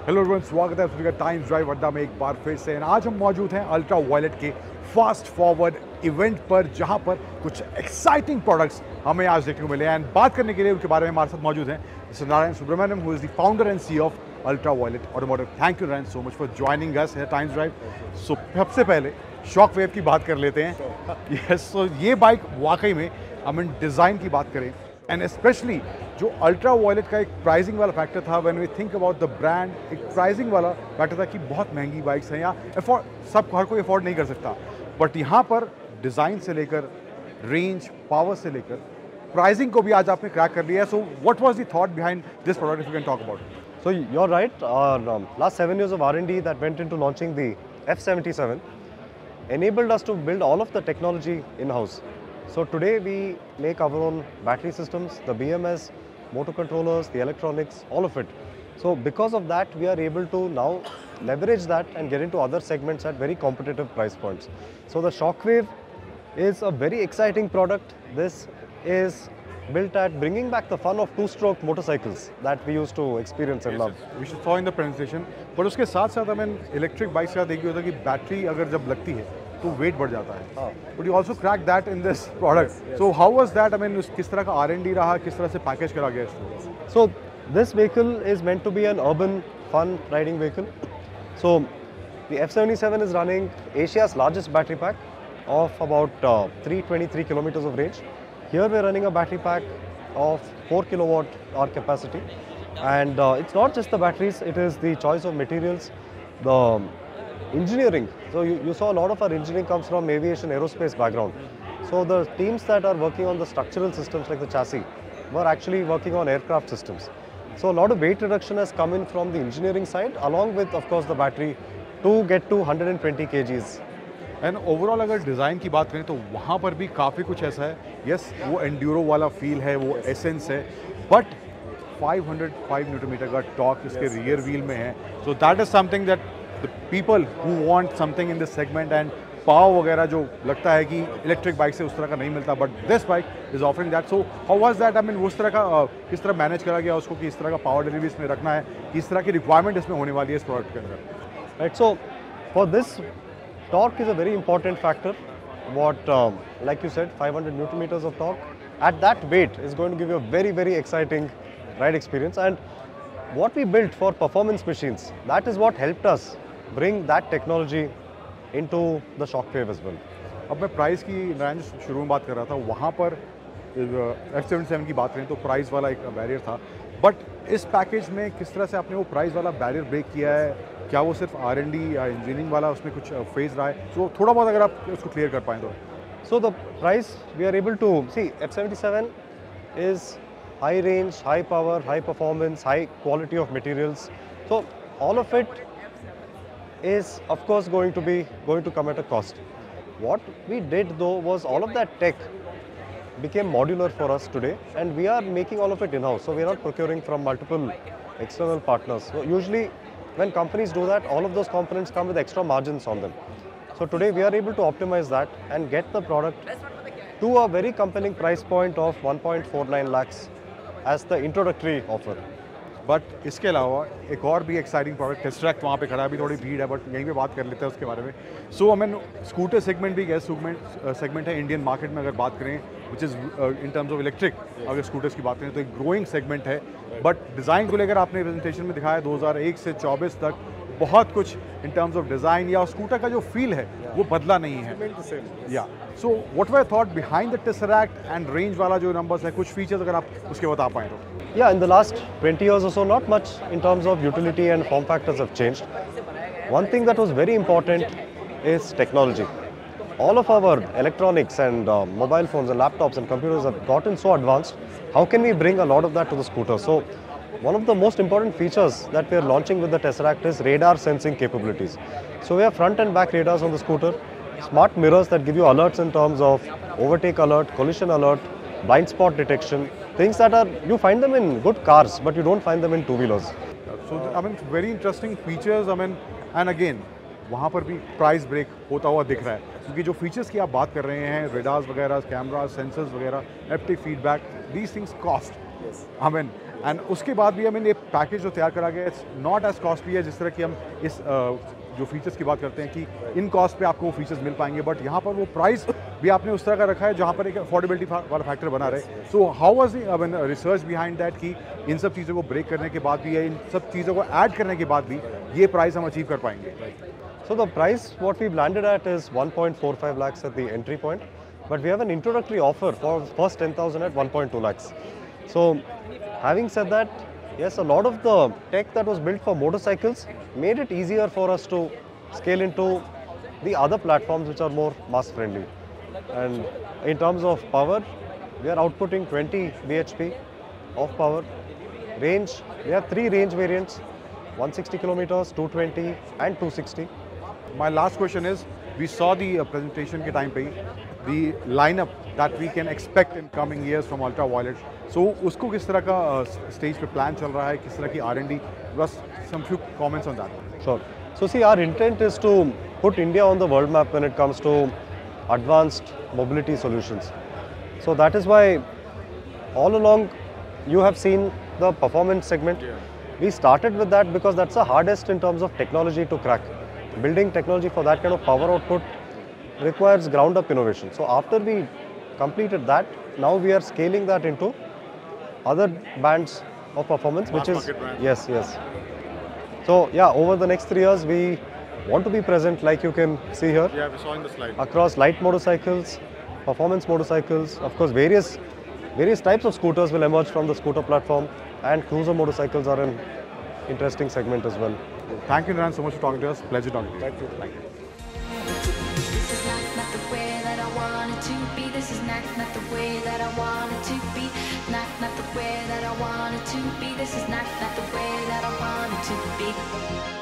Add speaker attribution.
Speaker 1: Hello everyone, स्वागत है सभी का टाइम्स ड्राइव अड्डा में एक बार फिर से। आज हम मौजूद हैं अल्ट्रा वायलेट के फास्ट फॉरवर्ड इवेंट पर, जहां पर कुछ एक्साइटिंग प्रोडक्ट्स हमें आज देखने को मिले हैं। एंड बात करने के लिए उनके बारे में हमारे साथ मौजूद हैं mister Narayan Subramaniam, who is the founder and CEO of Ultraviolette Automotive. Thank you Narayan so much for joining us here Times Drive. सो सबसे पहले शॉक वेव की बात कर लेते हैं। यस, सो ये बाइक वाकई में हम डिज़ाइन की बात करें एंड स्पेशली जो अल्ट्रा वायलेट का एक प्राइसिंग वाला फैक्टर था, when we think about the brand, एक प्राइसिंग वाला फैक्टर था कि बहुत महंगी बाइक्स हैं या अफोर्ड, सब हर कोई अफोर्ड नहीं कर सकता। बट यहाँ पर डिज़ाइन से लेकर रेंज, पावर से लेकर प्राइसिंग को भी आज आपने क्रैक कर लिया है। So what was the thought behind this product, if you can talk about it?
Speaker 2: So you're right. Last 7 years of R&D that went into launching the F77 enabled us to build all of the technology in-house. So today we make our own battery systems, the BMS, motor controllers, the electronics, all of it. So because of that, we are able to now leverage that and get into other segments at very competitive price points. So the Shockwave is a very exciting product. This is built at bringing back the fun of two-stroke motorcycles that we used to experience and love.
Speaker 1: We should saw in the presentation. पर उसके साथ साथ हमें electric bikes का देखिए होता है कि बैटरी अगर जब लगती है तो वेट बढ़ जाता है। But you also crack that in this product. So how was that? I mean किस तरह का R&D रहा, किस तरह से पैकेज करा गया इसको?
Speaker 2: So this vehicle is meant to be an urban fun riding vehicle. So the F77 is running Asia's largest battery pack of about 323 kilometers of range. Here we're running a battery pack of 4 kilowatt hour capacity, and it's not just the batteries, it is the choice of materials, the engineering. So you saw a lot of our engineering comes from aviation aerospace background. So the teams that are working on the structural systems like the chassis were actually working on aircraft systems. So a lot of weight reduction has come in from the engineering side, along with of course the battery to get to 120 kgs.
Speaker 1: And overall अगर design की बात करें तो वहाँ पर भी काफ़ी कुछ ऐसा है। यस, वो एंड्यूरो वाला फील है, वो एसेंस है, बट 505 न्यूटन मीटर का टॉर्क इसके रियर व्हील में है। So that is something that the people who want something in this segment, and power वगैरह जो लगता है कि इलेक्ट्रिक बाइक से उस तरह का नहीं मिलता, but this bike is offering that. So how was that? I mean उस तरह का किस तरह मैनेज करा गया उसको कि इस तरह का पावर डिलीवरी इसमें रखना है, किस तरह की रिक्वायरमेंट इसमें होने वाली है इस प्रोडक्ट के अंदर?
Speaker 2: Right. So for this, torque is a very important factor. What, like you said, 500 Newton meters of torque at that weight is going to give you a very, very exciting ride experience. And what we built for performance machines, that is what helped us bring that technology into the Shockwave as well.
Speaker 1: अब मैं price की नारायण शुरू में बात कर रहा था, वहाँ पर F77 की बात करें तो प्राइस वाला एक बैरियर था, बट इस पैकेज में किस तरह से आपने वो प्राइस वाला बैरियर ब्रेक किया है? क्या वो सिर्फ R&D या इंजीनियरिंग वाला उसमें कुछ फेज रहा है? तो थोड़ा बहुत अगर आप उसको क्लियर कर पाएँ तो।
Speaker 2: So the price we are able to see, F77 is high range, high power, high performance, high quality of materials. So all of it is of course going to come at a cost. What we did though was all of that tech became modular for us today, and we are making all of it in-house. So we are not procuring from multiple external partners. So usually when companies do that, all of those components come with extra margins on them. So today we are able to optimize that and get the product to a very compelling price point of 1.49 lakhs as the introductory offer.
Speaker 1: But इसके अलावा एक और भी exciting product test track वहाँ पे खड़ा है, अभी थोड़ी भीड़ है बट यहीं पे बात कर लेते हैं उसके बारे में। सो हमें स्कूटर सेगमेंट भी गैस सेगमेंट है इंडियन मार्केट में अगर बात करें, which is in terms of electric, अगर स्कूटर्स की बात करें तो एक ग्रोइंग सेगमेंट है। बट डिज़ाइन को लेकर आपने प्रेजेंटेशन में दिखाया 2001 से 24 तक बहुत कुछ इन टर्म्स ऑफ डिज़ाइन या स्कूटर का जो फील है वो बदला नहीं है। या so what were thought behind the tesseract and range वाला जो नंबर्स है, कुछ फीचर्स अगर आप उसके बता पाएँ तो?
Speaker 2: Yeah, in the last 20 years or so, not much in terms of utility and form factors have changed. One thing that was very important is technology. All of our electronics and mobile phones and laptops and computers have gotten so advanced. How can we bring a lot of that to the scooter? So one of the most important features that we are launching with the Tesseract is radar sensing capabilities. So we have front and back radars on the scooter, smart mirrors that give you alerts in terms of overtake alert, collision alert, blind spot detection, things that are, you find them in good cars, but you don't find them in two-wheelers.
Speaker 1: So I mean very interesting features. I mean, and again वहाँ पर भी price break होता हुआ दिख रहा है। क्योंकि जो फीचर्स की आप बात कर रहे हैं, रेडार्स वगैरह, कैमरा, सेंसर्स वगैरह, haptic feedback, these things cost. I mean and उसके बाद भी ये पैकेज जो तैयार करा गया इट्स नॉट एज कॉस्टली है जिस तरह की हम इस जो फीचर्स की बात करते हैं कि इन कॉस्ट पे आपको वो फीचर्स मिल पाएंगे, बट यहाँ पर वो प्राइस भी आपने उस तरह का रखा है जहाँ पर एक अफोर्डेबिलिटी वाला फैक्टर बना रहे। So how was the research behind that कि इन सब चीज़ों को ब्रेक करने के बाद भी या इन सब चीज़ों को ऐड करने के बाद भी ये प्राइस हम अचीव कर पाएंगे?
Speaker 2: So the price what we've landed at is 1.45 lakhs at the entry point, but we have an introductory offer for first 10,000 at 1.2 lakhs. So having said that, yes, a lot of the tech that was built for motorcycles made it easier for us to scale into the other platforms which are more mass friendly. And in terms of power, we are outputting 20 bhp of power. Range, we have 3 range variants, 160 kilometers, 220 and 260.
Speaker 1: My last question is, we saw the presentation के time पे ही the lineup that we can expect in coming years from Ultraviolet. So उसको किस तरह का stage पे plan चल रहा है, किस तरह की R&D? Just some few comments on that.
Speaker 2: Sure. So see, our intent is to put India on the world map when it comes to advanced mobility solutions. So that is why all along you have seen the performance segment. We started with that because that's the hardest in terms of technology to crack. Building technology for that kind of power output requires ground up innovation. So after we completed that, now we are scaling that into other bands of performance, which is yes. So yeah, over the next 3 years we want to be present, like you can see here.
Speaker 1: Yeah, we saw in the slide.
Speaker 2: Across light motorcycles, performance motorcycles, of course various types of scooters will emerge from the scooter platform, and cruiser motorcycles are an interesting segment as well.
Speaker 1: Thank you, Naran, so much for talking to us. Pleasure talking to you.
Speaker 2: Thank you.
Speaker 1: Thank you.
Speaker 3: This is not the way that I want it to be. This is not the way that I want it to be. Not the way that I want it to be. This is not the way that I want it to be.